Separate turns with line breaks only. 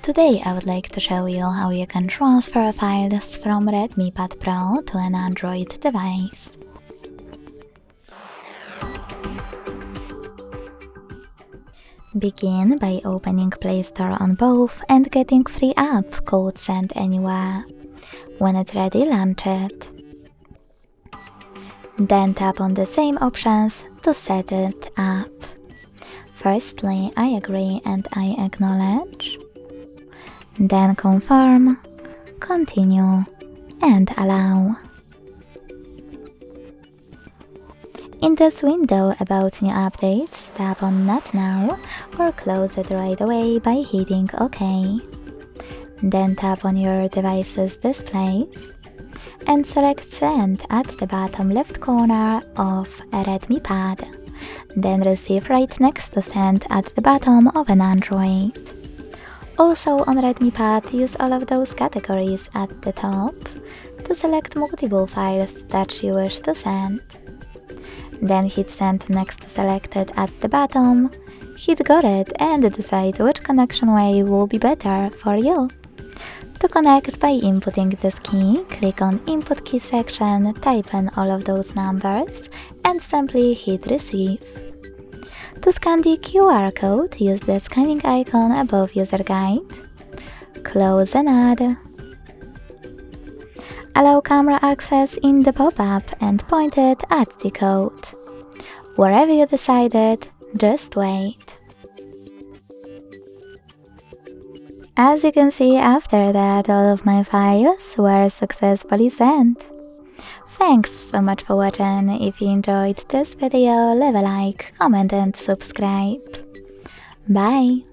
Today I would like to show you how you can transfer files from Redmi Pad Pro to an Android device. Begin by opening Play Store on both and getting free app code sent anywhere. When it's ready, launch it. Then tap on the same options to set it up. Firstly, I agree and I acknowledge. Then confirm, continue, and allow. In this window about new updates, tap on Not Now or close it right away by hitting OK. Then tap on your device's displays and select Send at the bottom left corner of a Redmi Pad. Then receive right next to Send at the bottom of an Android. Also on Redmi Pad, use all of those categories at the top to select multiple files that you wish to send. Then hit Send next to Selected at the bottom, hit Got it and decide which connection way will be better for you. To connect by inputting this key, click on Input Key section, type in all of those numbers and simply hit Receive. To scan the QR code, use the scanning icon above User Guide. Close and add. Allow camera access in the pop-up and point it at the code. Wherever you decided, just wait. As you can see, after that, all of my files were successfully sent. Thanks so much for watching. If you enjoyed this video, leave a like, comment and subscribe. Bye!